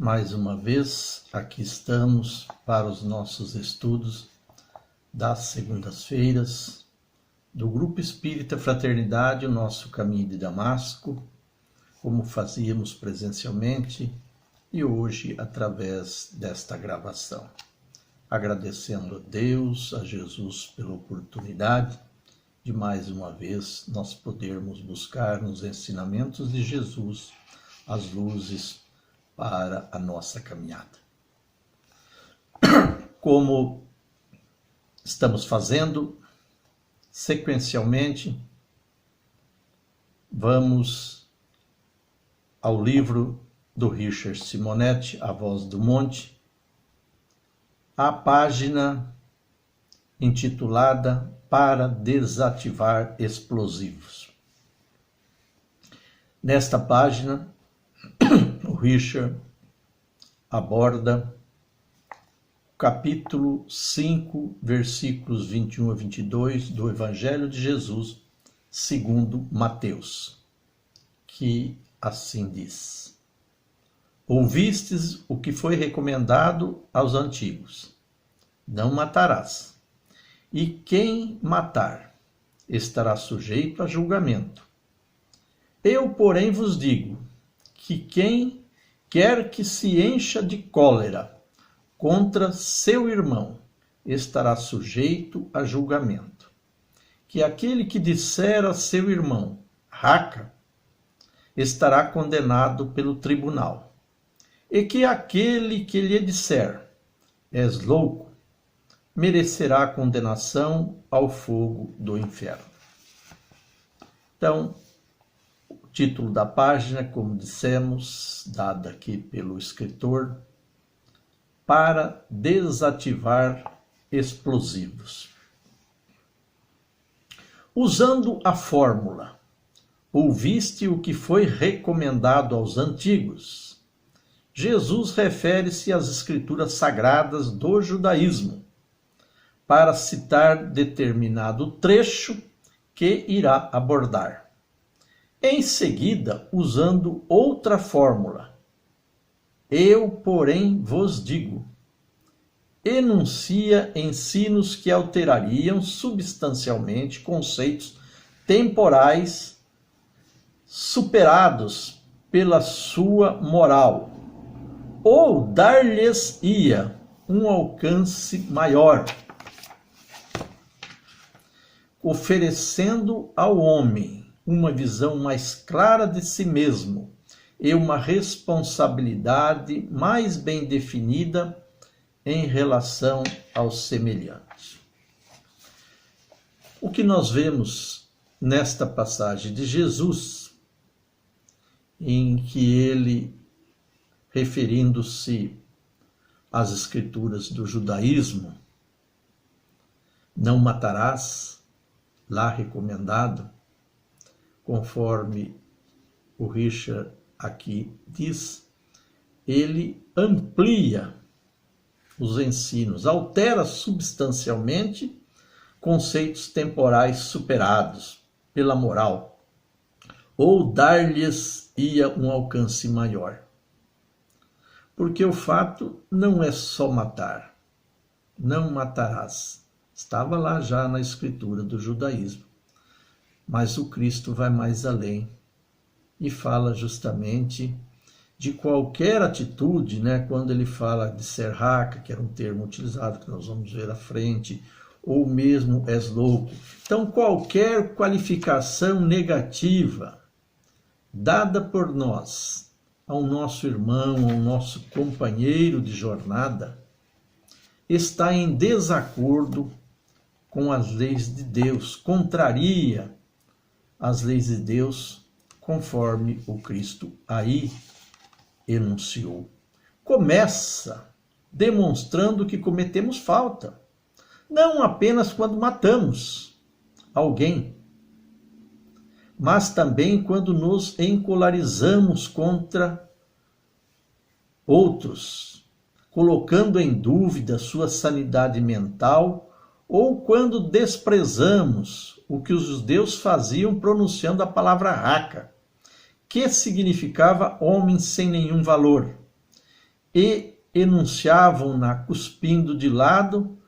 Mais uma vez, aqui estamos para os nossos estudos das segundas-feiras do Grupo Espírita Fraternidade, o nosso caminho de Damasco, como fazíamos presencialmente e hoje através desta gravação. Agradecendo a Deus, a Jesus pela oportunidade de mais uma vez nós podermos buscar nos ensinamentos de Jesus as luzes para a nossa caminhada. Como estamos fazendo sequencialmente, vamos ao livro do Richard Simonetti, A Voz do Monte, a página intitulada Para Desativar Explosivos. Nesta página, o Richard aborda o capítulo 5, versículos 21 a 22 do Evangelho de Jesus, segundo Mateus, que assim diz: Ouvistes o que foi recomendado aos antigos: não matarás. E quem matar estará sujeito a julgamento. Eu, porém, vos digo que quem quer que se encha de cólera contra seu irmão estará sujeito a julgamento. Que aquele que disser a seu irmão, raca, estará condenado pelo tribunal. E que aquele que lhe disser, és louco, merecerá condenação ao fogo do inferno. Então, o título da página, como dissemos, dado aqui pelo escritor, Para Desativar Explosivos. Usando a fórmula, ouviste o que foi recomendado aos antigos, Jesus refere-se às escrituras sagradas do judaísmo, para citar determinado trecho que irá abordar. Em seguida, usando outra fórmula, eu, porém, vos digo, enuncia ensinos que alterariam substancialmente conceitos temporais superados pela sua moral, ou dar-lhes-ia um alcance maior, oferecendo ao homem uma visão mais clara de si mesmo e uma responsabilidade mais bem definida em relação aos semelhantes. O que nós vemos nesta passagem de Jesus, em que ele, referindo-se às escrituras do judaísmo, não matarás, lá recomendado, conforme o Richard aqui diz, ele amplia os ensinos, altera substancialmente conceitos temporais superados pela moral, ou dar-lhes-ia um alcance maior. Porque o fato não é só matar, não matarás. Estava lá já na escritura do judaísmo. Mas o Cristo vai mais além e fala justamente de qualquer atitude, quando ele fala de ser raca, que era um termo utilizado que nós vamos ver à frente, ou mesmo és louco. Então, qualquer qualificação negativa dada por nós ao nosso irmão, ao nosso companheiro de jornada, está em desacordo com as leis de Deus, contraria as leis de Deus, conforme o Cristo aí enunciou. Começa demonstrando que cometemos falta, não apenas quando matamos alguém, mas também quando nos encolarizamos contra outros, colocando em dúvida sua sanidade mental, ou quando desprezamos o que os judeus faziam pronunciando a palavra raca, que significava homem sem nenhum valor, e enunciavam-na cuspindo de lado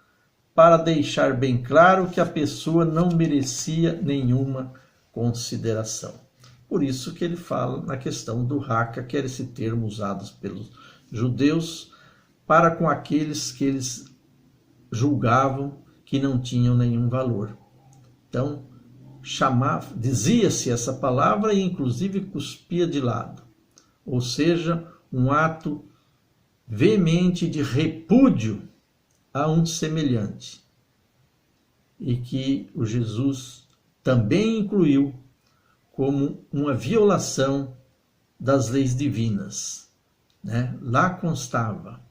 para deixar bem claro que a pessoa não merecia nenhuma consideração. Por isso que ele fala na questão do raca, que era esse termo usado pelos judeus para com aqueles que eles julgavam que não tinham nenhum valor. Então, dizia-se essa palavra e inclusive cuspia de lado. Ou seja, um ato veemente de repúdio a um semelhante. E que o Jesus também incluiu como uma violação das leis divinas. Lá constava,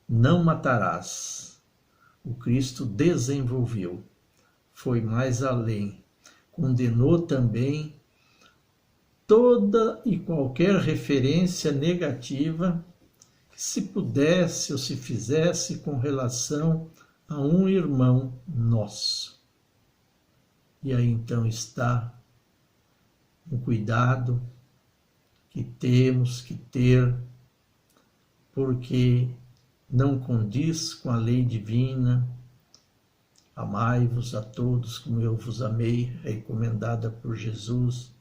não matarás. O Cristo desenvolveu, foi mais além, condenou também toda e qualquer referência negativa que se pudesse ou se fizesse com relação a um irmão nosso. E aí então está um cuidado que temos que ter, porque não condiz com a lei divina. Amai-vos a todos como eu vos amei, recomendada por Jesus.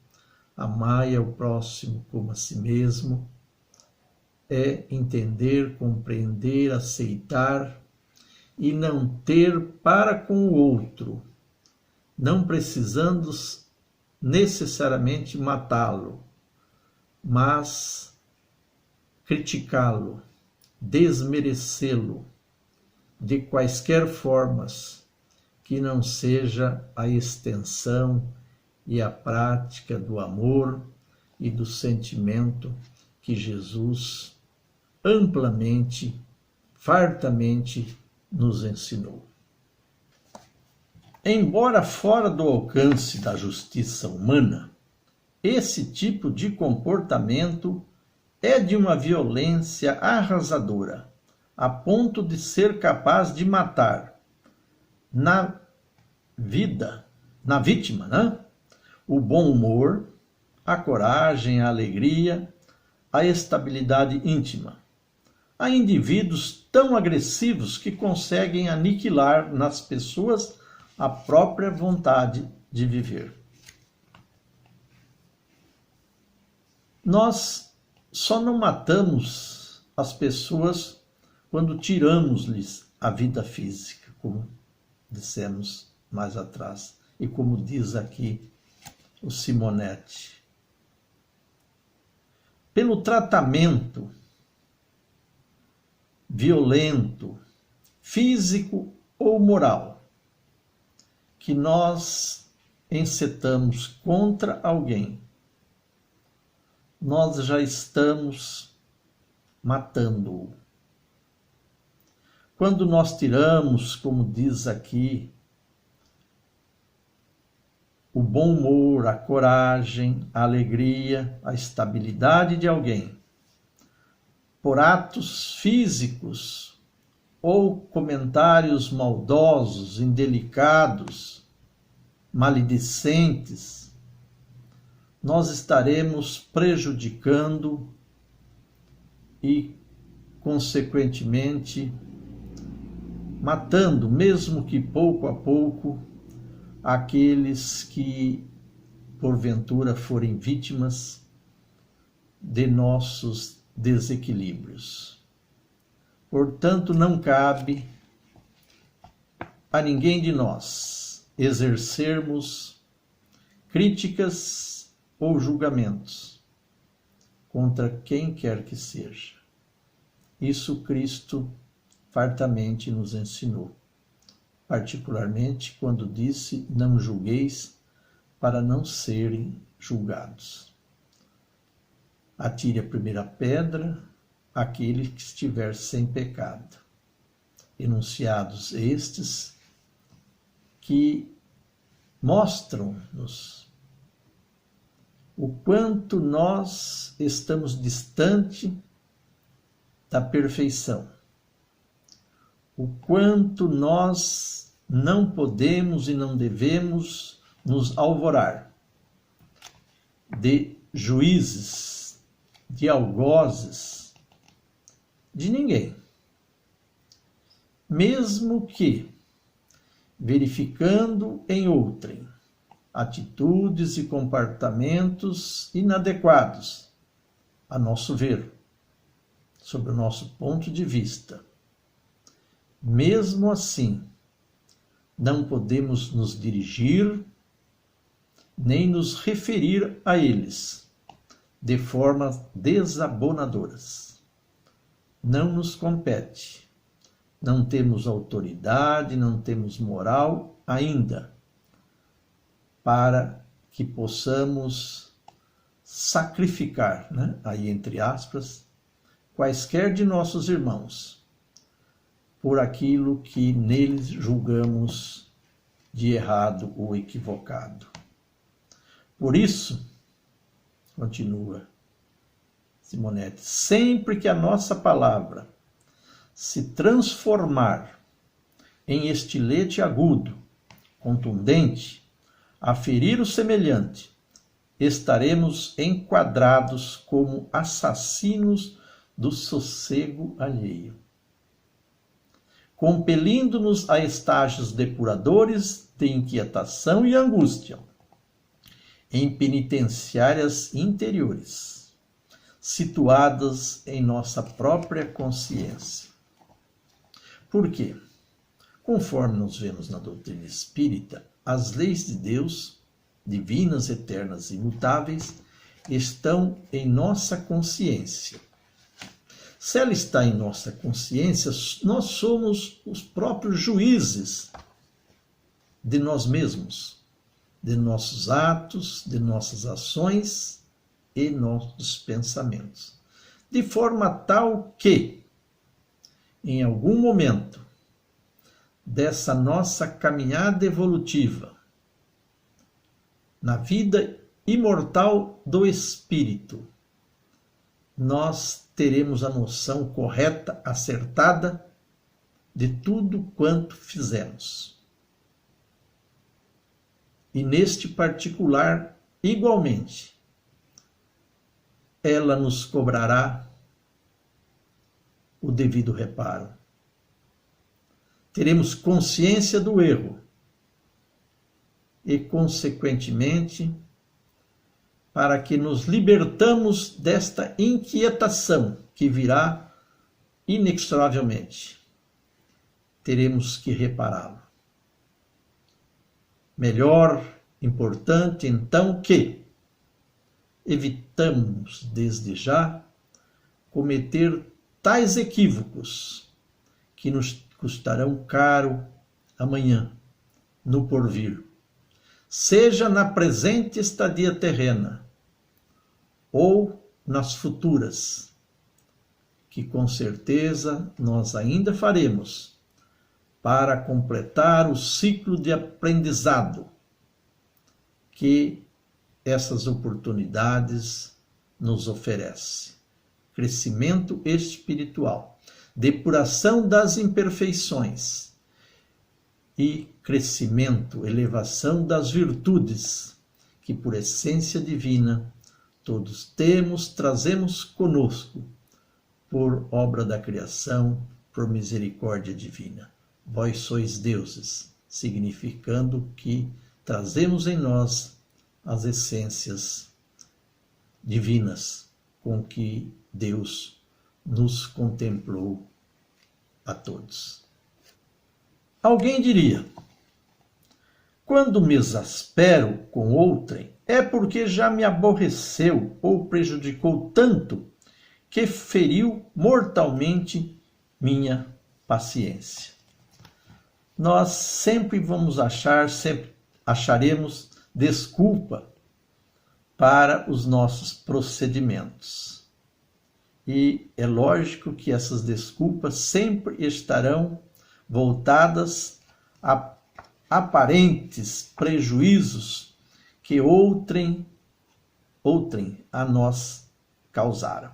Amai ao próximo como a si mesmo. É entender, compreender, aceitar e não ter para com o outro, não precisando necessariamente matá-lo, mas criticá-lo, desmerecê-lo de quaisquer formas que não seja a extensão e a prática do amor e do sentimento que Jesus amplamente, fartamente nos ensinou. Embora fora do alcance da justiça humana, esse tipo de comportamento é de uma violência arrasadora, a ponto de ser capaz de matar na vítima, o bom humor, a coragem, a alegria, a estabilidade íntima. Há indivíduos tão agressivos que conseguem aniquilar nas pessoas a própria vontade de viver. Nós só não matamos as pessoas quando tiramos-lhes a vida física, como dissemos mais atrás, e como diz aqui o Simonetti. Pelo tratamento violento, físico ou moral, que nós encetamos contra alguém, nós já estamos matando-o. Quando nós tiramos, como diz aqui, o bom humor, a coragem, a alegria, a estabilidade de alguém, por atos físicos ou comentários maldosos, indelicados, maledicentes, nós estaremos prejudicando e, consequentemente, matando, mesmo que pouco a pouco, aqueles que, porventura, forem vítimas de nossos desequilíbrios. Portanto, não cabe a ninguém de nós exercermos críticas ou julgamentos contra quem quer que seja. Isso Cristo fartamente nos ensinou, particularmente quando disse: não julgueis para não serem julgados. Atire a primeira pedra aquele que estiver sem pecado. Enunciados estes que mostram-nos o quanto nós estamos distante da perfeição, o quanto nós não podemos e não devemos nos alvorar de juízes, de algozes, de ninguém. Mesmo que, verificando em outrem atitudes e comportamentos inadequados, a nosso ver, sob o nosso ponto de vista, mesmo assim, não podemos nos dirigir nem nos referir a eles de formas desabonadoras. Não nos compete. Não temos autoridade, não temos moral ainda para que possamos sacrificar, aí entre aspas, quaisquer de nossos irmãos por aquilo que neles julgamos de errado ou equivocado. Por isso, continua Simonetti, sempre que a nossa palavra se transformar em estilete agudo, contundente, a ferir o semelhante, estaremos enquadrados como assassinos do sossego alheio, compelindo-nos a estágios depuradores de inquietação e angústia, em penitenciárias interiores, situadas em nossa própria consciência. Por quê? Conforme nos vemos na doutrina espírita, as leis de Deus, divinas, eternas e imutáveis, estão em nossa consciência. Se ela está em nossa consciência, nós somos os próprios juízes de nós mesmos, de nossos atos, de nossas ações e nossos pensamentos. De forma tal que, em algum momento dessa nossa caminhada evolutiva, na vida imortal do espírito, nós teremos a noção correta, acertada de tudo quanto fizemos. E neste particular, igualmente, ela nos cobrará o devido reparo. Teremos consciência do erro e, consequentemente, para que nos libertamos desta inquietação que virá inexoravelmente, teremos que repará-lo. Melhor, importante, então, que evitamos desde já cometer tais equívocos que nos custarão caro amanhã, no porvir, seja na presente estadia terrena ou nas futuras, que com certeza nós ainda faremos para completar o ciclo de aprendizado que essas oportunidades nos oferecem. Crescimento espiritual, depuração das imperfeições e crescimento, elevação das virtudes que por essência divina todos temos, trazemos conosco por obra da criação, por misericórdia divina. Vós sois deuses, significando que trazemos em nós as essências divinas com que Deus nos contemplou a todos. Alguém diria, quando me exaspero com outrem, é porque já me aborreceu ou prejudicou tanto que feriu mortalmente minha paciência. Nós sempre acharemos desculpa para os nossos procedimentos. E é lógico que essas desculpas sempre estarão voltadas a aparentes prejuízos que outrem a nós causaram.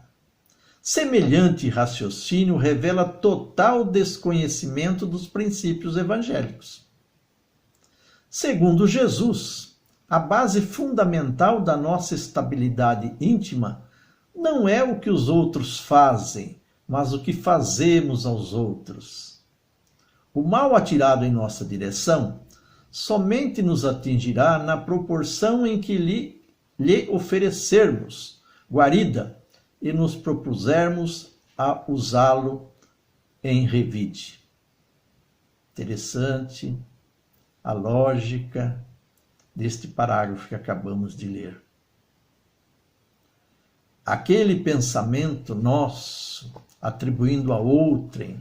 Semelhante raciocínio revela total desconhecimento dos princípios evangélicos. Segundo Jesus, a base fundamental da nossa estabilidade íntima não é o que os outros fazem, mas o que fazemos aos outros. O mal atirado em nossa direção somente nos atingirá na proporção em que lhe oferecermos guarida e nos propusermos a usá-lo em revide. Interessante a lógica deste parágrafo que acabamos de ler. Aquele pensamento nosso, atribuindo a outrem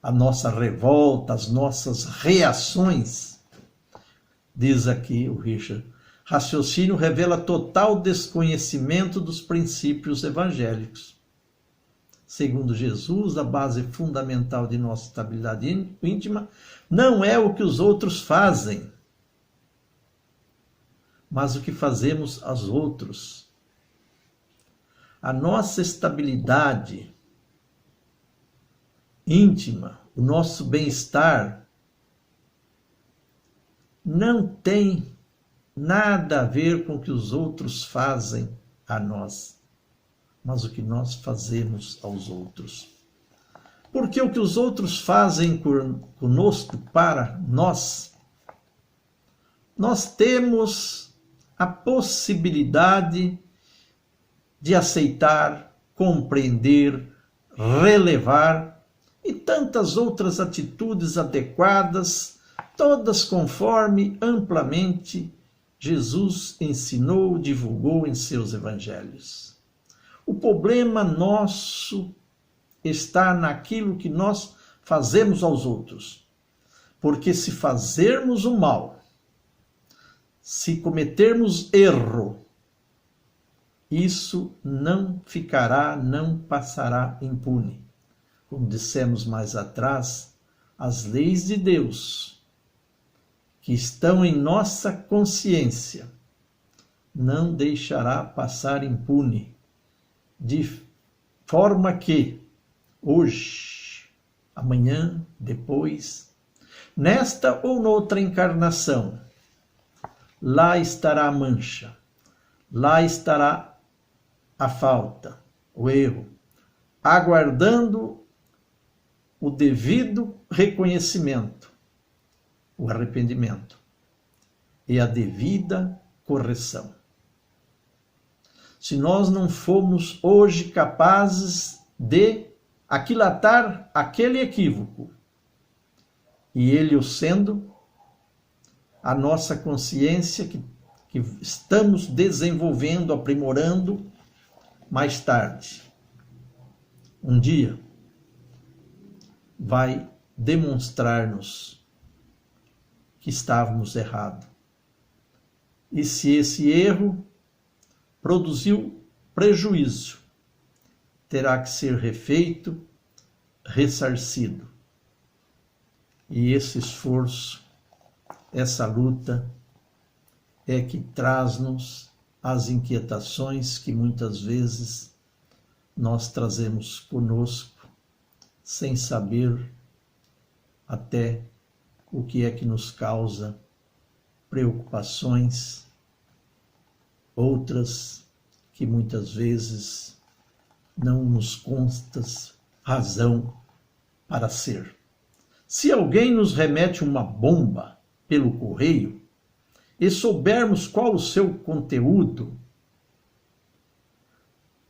a nossa revolta, as nossas reações, diz aqui o Richard, raciocínio revela total desconhecimento dos princípios evangélicos. Segundo Jesus, a base fundamental de nossa estabilidade íntima não é o que os outros fazem, mas o que fazemos aos outros. A nossa estabilidade íntima, o nosso bem-estar, não tem nada a ver com o que os outros fazem a nós, mas o que nós fazemos aos outros. Porque o que os outros fazem conosco para nós, nós temos a possibilidade de aceitar, compreender, relevar e tantas outras atitudes adequadas, todas conforme amplamente Jesus ensinou, divulgou em seus evangelhos. O problema nosso está naquilo que nós fazemos aos outros. Porque se fazermos o mal, se cometermos erro, isso não ficará, não passará impune. Como dissemos mais atrás, as leis de Deus que estão em nossa consciência não deixará passar impune, de forma que hoje, amanhã, depois, nesta ou noutra encarnação, lá estará a mancha, lá estará a falta, o erro, aguardando o devido reconhecimento, o arrependimento e a devida correção. Se nós não formos hoje capazes de aquilatar aquele equívoco, e ele o sendo, a nossa consciência que estamos desenvolvendo, aprimorando, mais tarde, um dia, vai demonstrar-nos que estávamos errados. E se esse erro produziu prejuízo, terá que ser refeito, ressarcido. E esse esforço, essa luta, é que traz-nos as inquietações que muitas vezes nós trazemos conosco, sem saber até o que é que nos causa preocupações, outras que muitas vezes não nos consta razão para ser. Se alguém nos remete uma bomba pelo correio e soubermos qual o seu conteúdo,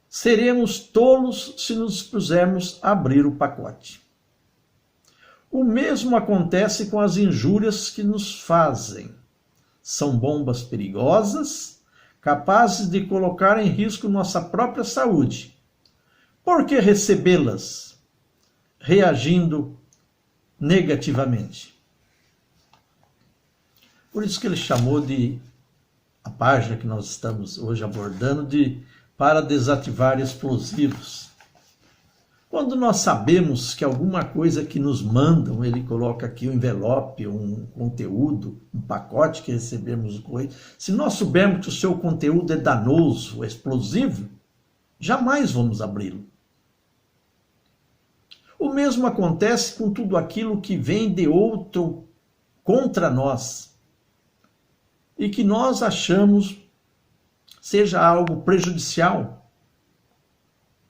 seremos tolos se nos pusermos a abrir o pacote. O mesmo acontece com as injúrias que nos fazem. São bombas perigosas, capazes de colocar em risco nossa própria saúde. Por que recebê-las, reagindo negativamente? Por isso que ele chamou de, a página que nós estamos hoje abordando, de para desativar explosivos. Quando nós sabemos que alguma coisa que nos mandam, ele coloca aqui um envelope, um conteúdo, um pacote que recebemos no correio, se nós soubermos que o seu conteúdo é danoso, explosivo, jamais vamos abri-lo. O mesmo acontece com tudo aquilo que vem de outro contra nós e que nós achamos seja algo prejudicial,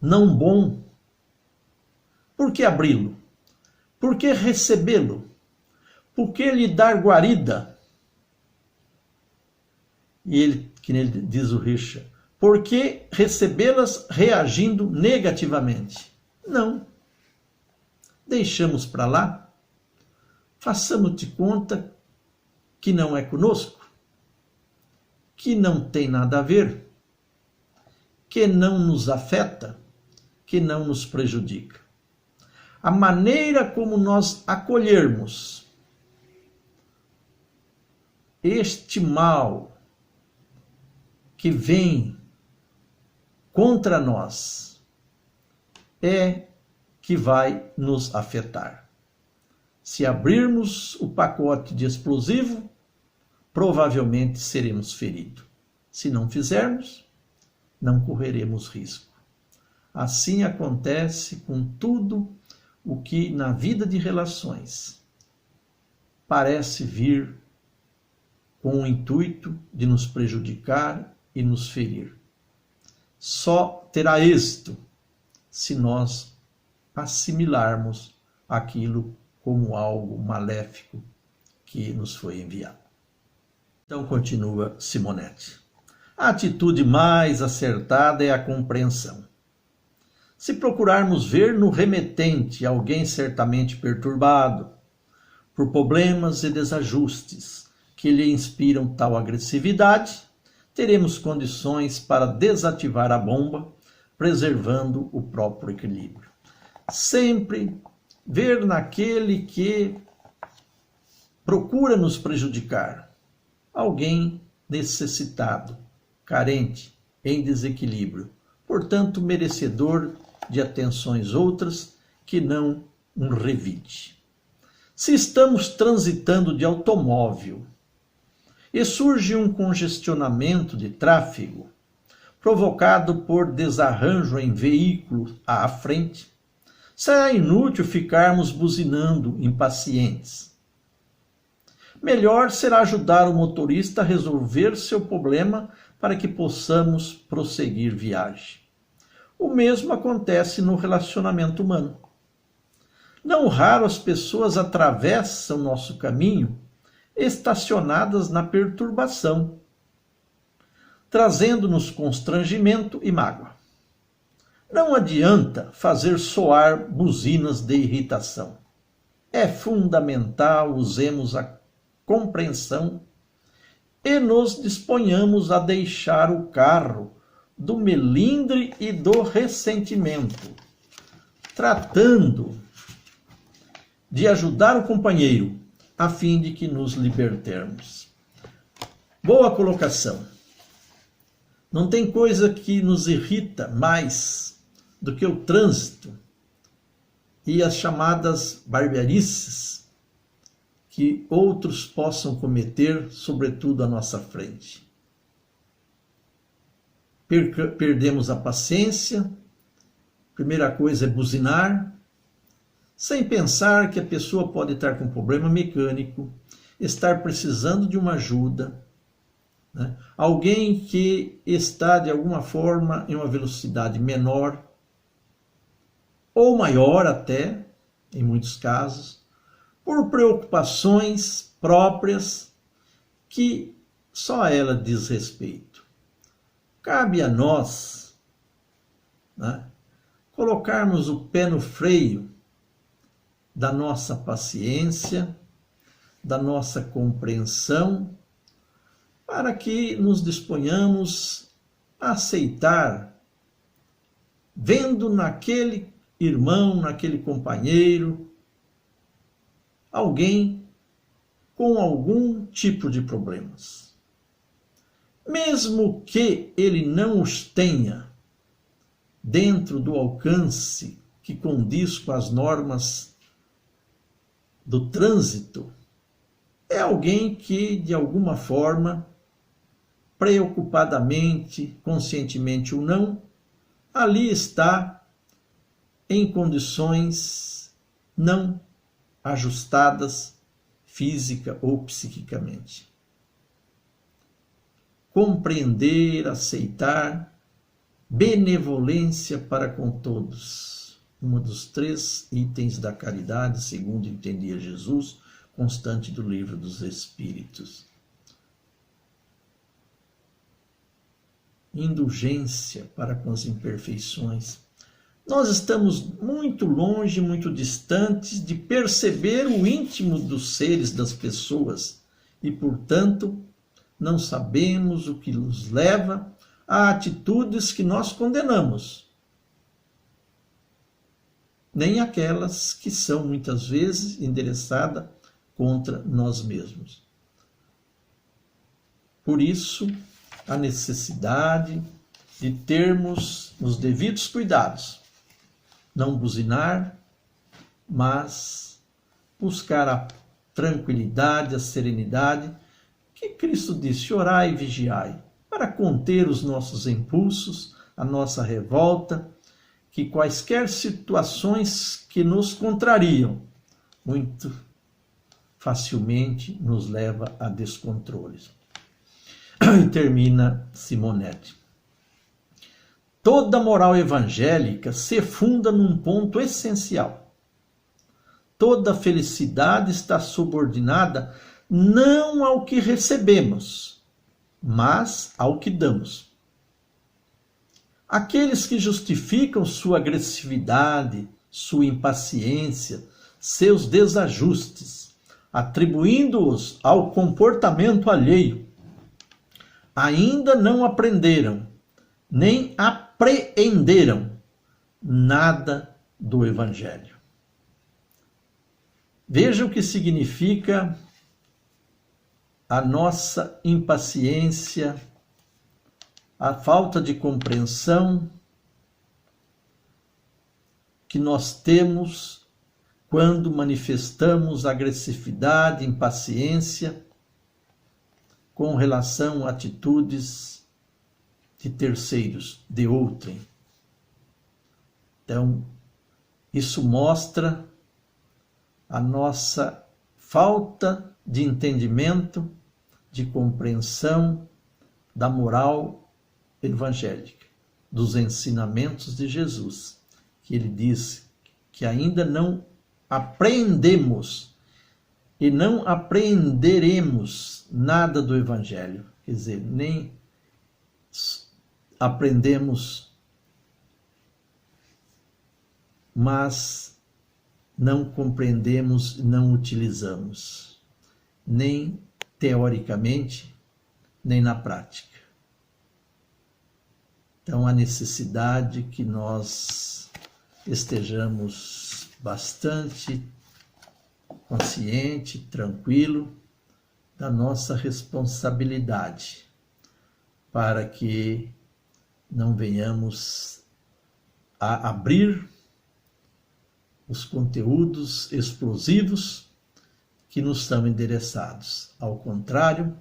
não bom, Por que abri-lo? Por que recebê-lo? Por que lhe dar guarida? E ele, que ele diz o Richard, por que recebê-las reagindo negativamente? Não. Deixamos para lá. Façamos de conta que não é conosco, que não tem nada a ver, que não nos afeta, que não nos prejudica. A maneira como nós acolhermos este mal que vem contra nós é que vai nos afetar. Se abrirmos o pacote de explosivo, provavelmente seremos feridos. Se não fizermos, não correremos risco. Assim acontece com tudo o que na vida de relações parece vir com o intuito de nos prejudicar e nos ferir. Só terá êxito se nós assimilarmos aquilo como algo maléfico que nos foi enviado. Então continua Simonetti. A atitude mais acertada é a compreensão. Se procurarmos ver no remetente alguém certamente perturbado por problemas e desajustes que lhe inspiram tal agressividade, teremos condições para desativar a bomba, preservando o próprio equilíbrio. Sempre ver naquele que procura nos prejudicar alguém necessitado, carente, em desequilíbrio, portanto merecedor de atenções outras que não um revide. Se estamos transitando de automóvel e surge um congestionamento de tráfego provocado por desarranjo em veículo à frente, será inútil ficarmos buzinando impacientes. Melhor será ajudar o motorista a resolver seu problema para que possamos prosseguir viagem. O mesmo acontece no relacionamento humano. Não raro as pessoas atravessam nosso caminho estacionadas na perturbação, trazendo-nos constrangimento e mágoa. Não adianta fazer soar buzinas de irritação. É fundamental usemos a compreensão e nos disponhamos a deixar o carro do melindre e do ressentimento, tratando de ajudar o companheiro a fim de que nos libertermos. Boa colocação. Não tem coisa que nos irrita mais do que o trânsito e as chamadas barbarices que outros possam cometer, sobretudo à nossa frente. Perdemos a paciência, primeira coisa é buzinar, sem pensar que a pessoa pode estar com um problema mecânico, estar precisando de uma ajuda, né? Alguém que está de alguma forma em uma velocidade menor, ou maior até, em muitos casos, por preocupações próprias que só a ela diz respeito. Cabe a nós, né, colocarmos o pé no freio da nossa paciência, da nossa compreensão, para que nos disponhamos a aceitar, vendo naquele irmão, naquele companheiro, alguém com algum tipo de problemas. Mesmo que ele não os tenha dentro do alcance que condiz com as normas do trânsito, é alguém que, de alguma forma, preocupadamente, conscientemente ou não, ali está em condições não ajustadas física ou psiquicamente. Compreender, aceitar, benevolência para com todos. um dos 3 itens da caridade, segundo entendia Jesus, constante do Livro dos Espíritos. Indulgência para com as imperfeições. Nós estamos muito longe, muito distantes de perceber o íntimo dos seres, das pessoas, e, portanto, não sabemos o que nos leva a atitudes que nós condenamos, nem aquelas que são muitas vezes endereçadas contra nós mesmos. Por isso, a necessidade de termos os devidos cuidados, não buzinar, mas buscar a tranquilidade, a serenidade, que Cristo disse: orai e vigiai, para conter os nossos impulsos, a nossa revolta, que quaisquer situações que nos contrariam, muito facilmente nos leva a descontroles. E termina Simonetti. Toda moral evangélica se funda num ponto essencial. Toda felicidade está subordinada não ao que recebemos, mas ao que damos. Aqueles que justificam sua agressividade, sua impaciência, seus desajustes, atribuindo-os ao comportamento alheio, ainda não aprenderam, nem apreenderam nada do Evangelho. Veja o que significa a nossa impaciência, a falta de compreensão que nós temos quando manifestamos agressividade, impaciência com relação a atitudes de terceiros, de outrem. Então, isso mostra a nossa falta de entendimento, de compreensão da moral evangélica, dos ensinamentos de Jesus, que ele diz que ainda não apreendemos e não apreenderemos nada do Evangelho, quer dizer, nem aprendemos, mas não compreendemos, não utilizamos, nem teoricamente, nem na prática. Então, a necessidade que nós estejamos bastante consciente, tranquilo da nossa responsabilidade, para que não venhamos a abrir os conteúdos explosivos que nos são endereçados. Ao contrário,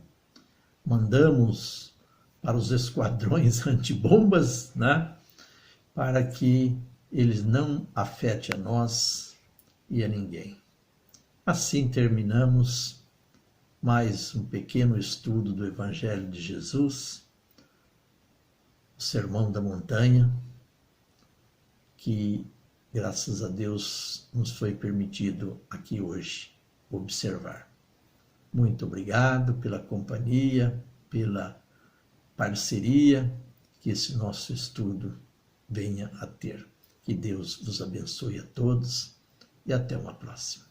mandamos para os esquadrões antibombas, né? Para que eles não afetem a nós e a ninguém. Assim terminamos mais um pequeno estudo do Evangelho de Jesus, o Sermão da Montanha, que, graças a Deus, nos foi permitido aqui hoje observar. Muito obrigado pela companhia, pela parceria que esse nosso estudo venha a ter. Que Deus vos abençoe a todos e até uma próxima.